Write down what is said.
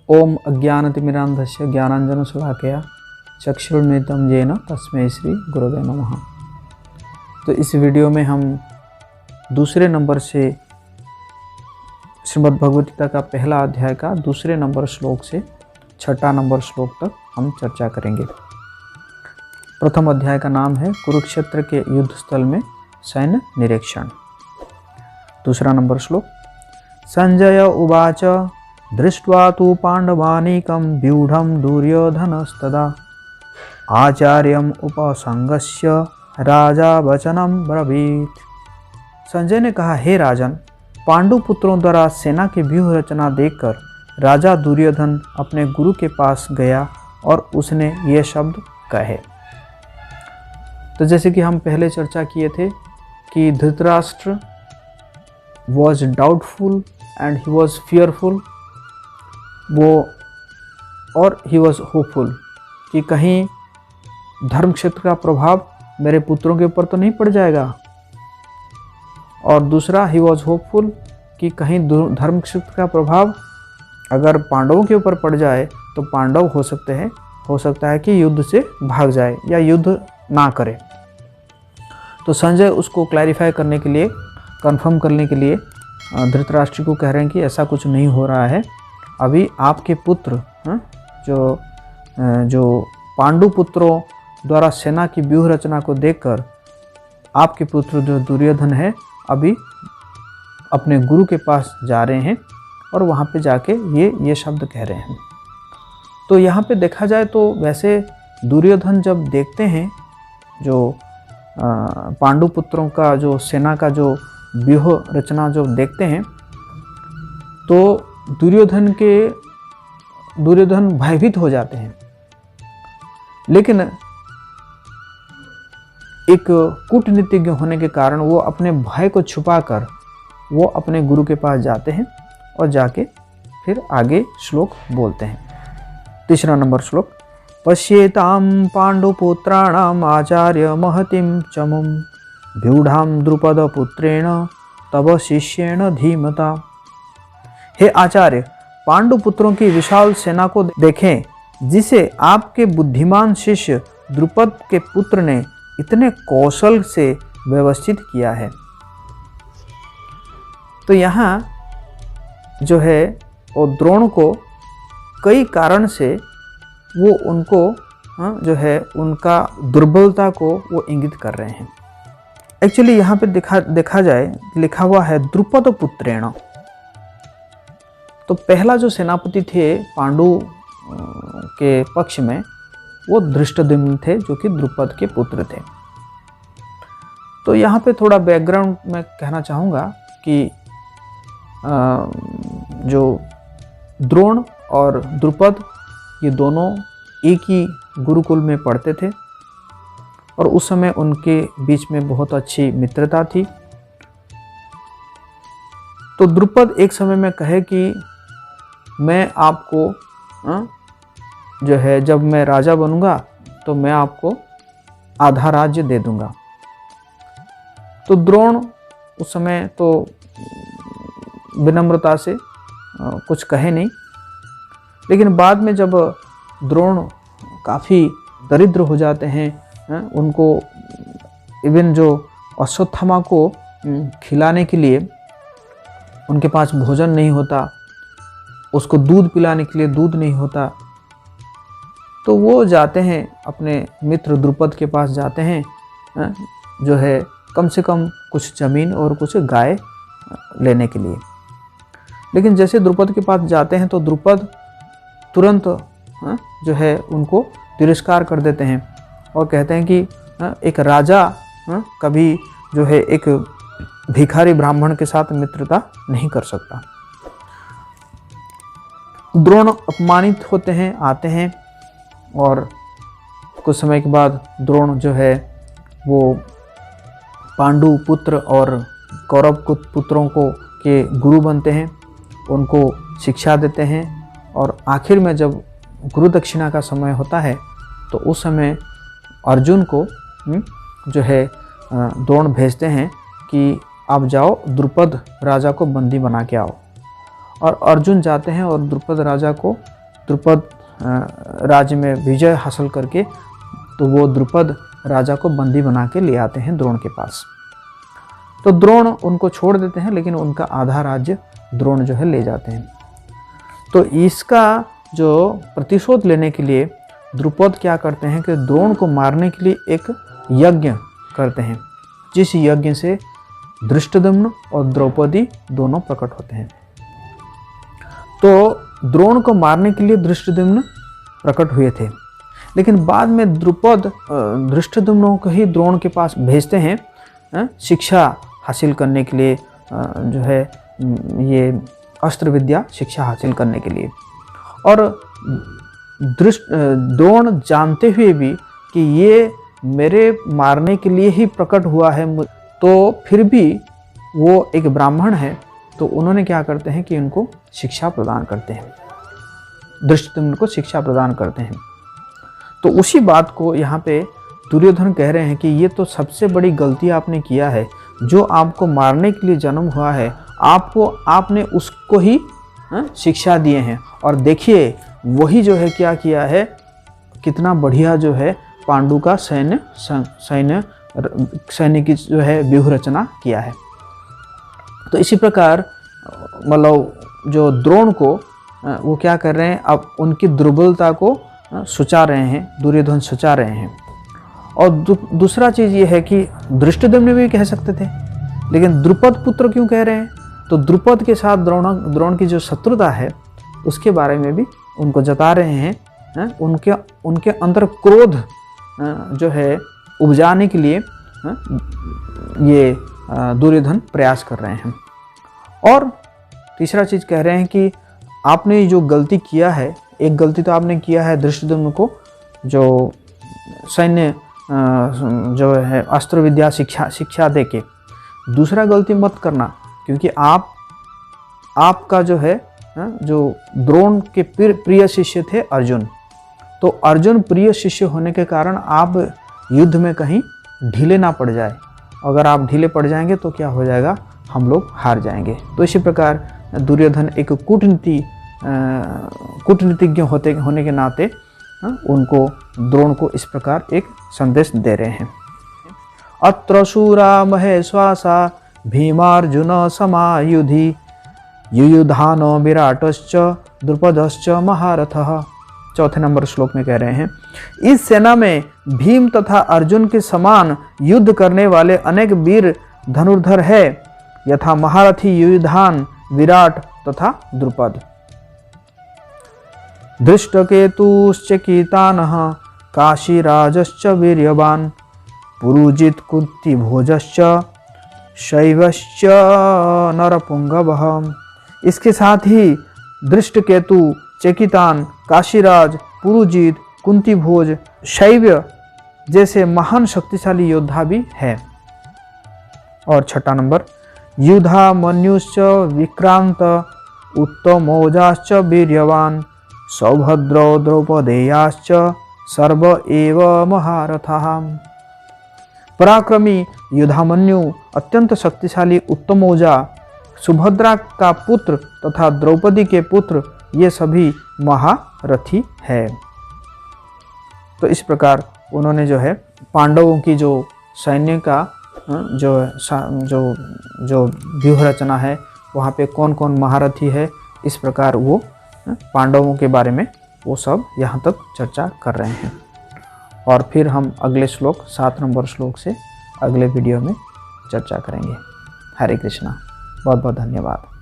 ओम अज्ञानतिमिरान्धस्य ज्ञानाञ्जनशलाकया चक्षुरुन्मिलितं येन तस्मै श्री गुरवे नमः। तो इस वीडियो में हम दूसरे नंबर से श्रीमद् भगवद गीता का पहला अध्याय का दूसरे नंबर श्लोक से छठा नंबर श्लोक तक हम चर्चा करेंगे। प्रथम अध्याय का नाम है कुरुक्षेत्र के युद्ध स्थल में सैन्य निरीक्षण। दूसरा नंबर श्लोक। संजय उवाच दृष्ट्वा तु पाण्डवानीकं व्यूढं दुर्योधनस्तदा आचार्यम उपसंगस्य राजा वचनम ब्रवीत। संजय ने कहा, हे राजन, पांडु पुत्रों द्वारा सेना की व्यूह रचना देखकर राजा दुर्योधन अपने गुरु के पास गया और उसने ये शब्द कहे। तो जैसे कि हम पहले चर्चा किए थे कि Dhritarashtra was doubtful and he was fearful, और ही वॉज होपफुल कि कहीं धर्म क्षेत्र का प्रभाव मेरे पुत्रों के ऊपर तो नहीं पड़ जाएगा। और दूसरा, ही वॉज होपफुल कि कहीं धर्म क्षेत्र का प्रभाव अगर पांडवों के ऊपर पड़ जाए तो पांडव हो सकता है कि युद्ध से भाग जाए या युद्ध ना करे। तो संजय उसको क्लैरिफाई करने के लिए, कंफर्म करने के लिए धृतराष्ट्र को कह रहे हैं कि ऐसा कुछ नहीं हो रहा है। अभी आपके पुत्र जो पांडु पुत्रों द्वारा सेना की व्यूह रचना को देखकर आपके पुत्र जो दुर्योधन है अभी अपने गुरु के पास जा रहे हैं और वहाँ पे जाके ये शब्द कह रहे हैं। तो यहाँ पे देखा जाए तो वैसे दुर्योधन जब देखते हैं जो पांडु पुत्रों का जो सेना का जो व्यूह रचना जो देखते हैं तो दुर्योधन भयभीत हो जाते हैं। लेकिन एक कूटनीतिज्ञ होने के कारण वो अपने भय को छुपाकर वो अपने गुरु के पास जाते हैं और जाके फिर आगे श्लोक बोलते हैं। तीसरा नंबर श्लोक। पश्येतां पांडुपुत्राणाम आचार्य महतिम चमुम व्यूढ़ाम द्रुपद पुत्रेण तव शिष्येण धीमता। हे आचार्य, पांडु पुत्रों की विशाल सेना को देखें जिसे आपके बुद्धिमान शिष्य द्रुपद के पुत्र ने इतने कौशल से व्यवस्थित किया है। तो यहाँ जो है वो द्रोण को कई कारण से वो उनको जो है उनका दुर्बलता को वो इंगित कर रहे हैं। एक्चुअली यहाँ पे देखा जाए लिखा हुआ है द्रुपद पुत्रेण। तो पहला जो सेनापति थे पांडु के पक्ष में वो धृष्टद्युम्न थे जो कि द्रुपद के पुत्र थे। तो यहाँ पे थोड़ा बैकग्राउंड में कहना चाहूँगा कि जो द्रोण और द्रुपद ये दोनों एक ही गुरुकुल में पढ़ते थे और उस समय उनके बीच में बहुत अच्छी मित्रता थी। तो द्रुपद एक समय में कहे कि मैं आपको जो है जब मैं राजा बनूंगा तो मैं आपको आधा राज्य दे दूंगा। तो द्रोण उस समय तो विनम्रता से कुछ कहे नहीं, लेकिन बाद में जब द्रोण काफ़ी दरिद्र हो जाते हैं, उनको इवन जो अश्वत्थामा को खिलाने के लिए उनके पास भोजन नहीं होता, उसको दूध पिलाने के लिए दूध नहीं होता, तो वो जाते हैं अपने मित्र द्रुपद के पास जाते हैं, जो है कम से कम कुछ ज़मीन और कुछ गाय लेने के लिए। लेकिन जैसे द्रुपद के पास जाते हैं तो द्रुपद तुरंत जो है उनको तिरस्कार कर देते हैं और कहते हैं कि एक राजा कभी जो है एक भिखारी ब्राह्मण के साथ मित्रता नहीं कर सकता। द्रोण अपमानित होते हैं, आते हैं और कुछ समय के बाद द्रोण जो है वो पांडु पुत्र और कौरव पुत्रों को के गुरु बनते हैं, उनको शिक्षा देते हैं और आखिर में जब गुरु दक्षिणा का समय होता है तो उस समय अर्जुन को जो है द्रोण भेजते हैं कि आप जाओ द्रुपद राजा को बंदी बना के आओ। और अर्जुन जाते हैं और द्रुपद राजा को द्रुपद राज्य में विजय हासिल करके तो वो द्रुपद राजा को बंदी बना के ले आते हैं द्रोण के पास। तो द्रोण उनको छोड़ देते हैं, लेकिन उनका आधा राज्य द्रोण जो है ले जाते हैं। तो इसका जो प्रतिशोध लेने के लिए द्रुपद क्या करते हैं कि द्रोण को मारने के लिए एक यज्ञ करते हैं, जिस यज्ञ से धृष्टद्युम्न और द्रौपदी दोनों प्रकट होते हैं। तो द्रोण को मारने के लिए धृष्टद्युम्न प्रकट हुए थे, लेकिन बाद में द्रुपद धृष्टद्युम्न को ही द्रोण के पास भेजते हैं शिक्षा हासिल करने के लिए, जो है ये अस्त्र विद्या शिक्षा हासिल करने के लिए। और द्रोण जानते हुए भी कि ये मेरे मारने के लिए ही प्रकट हुआ है, तो फिर भी वो एक ब्राह्मण है, तो उन्होंने क्या करते हैं कि उनको शिक्षा प्रदान करते हैं, धृष्टद्युम्न को शिक्षा प्रदान करते हैं। तो उसी बात को यहाँ पे दुर्योधन कह रहे हैं कि ये तो सबसे बड़ी गलती आपने किया है, जो आपको मारने के लिए जन्म हुआ है आपने उसको ही शिक्षा दिए हैं, और देखिए वही जो है क्या किया है, कितना बढ़िया जो है पांडु का सैन्य की जो है व्यूह रचना किया है। तो इसी प्रकार मतलब जो द्रोण को वो क्या कर रहे हैं, अब उनकी दुर्बलता को सुचा रहे हैं, दुर्योधन सुचा रहे हैं। और दूसरा चीज़ ये है कि धृष्टद्युम्न भी कह सकते थे, लेकिन द्रुपद पुत्र क्यों कह रहे हैं, तो द्रुपद के साथ द्रोण की जो शत्रुता है उसके बारे में भी उनको जता रहे हैं। उनके अंदर क्रोध जो है उपजाने के लिए ये दुर्योधन प्रयास कर रहे हैं। और तीसरा चीज़ कह रहे हैं कि आपने जो गलती किया है, एक गलती तो आपने किया है धृष्टद्युम्न को जो सैन्य जो है अस्त्र विद्या शिक्षा देके, दूसरा गलती मत करना, क्योंकि आपका जो है जो द्रोण के प्रिय शिष्य थे अर्जुन, तो अर्जुन प्रिय शिष्य होने के कारण आप युद्ध में कहीं ढीले ना पड़ जाए। अगर आप ढीले पड़ जाएंगे तो क्या हो जाएगा, हम लोग हार जाएंगे। तो इसी प्रकार दुर्योधन एक कूटनीतिज्ञ होने के नाते उनको द्रोण को इस प्रकार एक संदेश दे रहे हैं। अत्र शूरा महेश्वासा भीमार्जुन समायुधि युयुधानो विराटश्च द्रुपदश्च महारथः। चौथे नंबर श्लोक में कह रहे हैं, इस सेना में भीम तथा अर्जुन के समान युद्ध करने वाले अनेक वीर धनुर्धर है, यथा महारथी युयुधान, विराट तथा द्रुपद। धृष्टकेतुश्च कीतानः काशीराजश्च वीर्यवान, पुरुजित कुन्तीभोजश्च शैवश्च नरपुंगवः। इसके साथ ही धृष्टकेतु, चेकितान, काशीराज, पुरुजित, कुंतीभोज, शैव जैसे महान शक्तिशाली योद्धा भी है। और छठा नंबर, युधा मन्युश्च विक्रांत, उत्तमौजाश्च वीर्यवान, सौभद्रो द्रौपदेयाश्च सर्व एव महारथः। पराक्रमी युधामन्यु, अत्यंत शक्तिशाली उत्तमौजा, सुभद्रा का पुत्र तथा द्रौपदी के पुत्र, ये सभी महारथी है। तो इस प्रकार उन्होंने जो है पांडवों की जो सैन्य का जो व्यूह रचना है, वहाँ पे कौन कौन महारथी है, इस प्रकार वो पांडवों के बारे में वो सब यहाँ तक चर्चा कर रहे हैं। और फिर हम अगले श्लोक 7 नंबर श्लोक से अगले वीडियो में चर्चा करेंगे। हरे कृष्णा, बहुत बहुत धन्यवाद।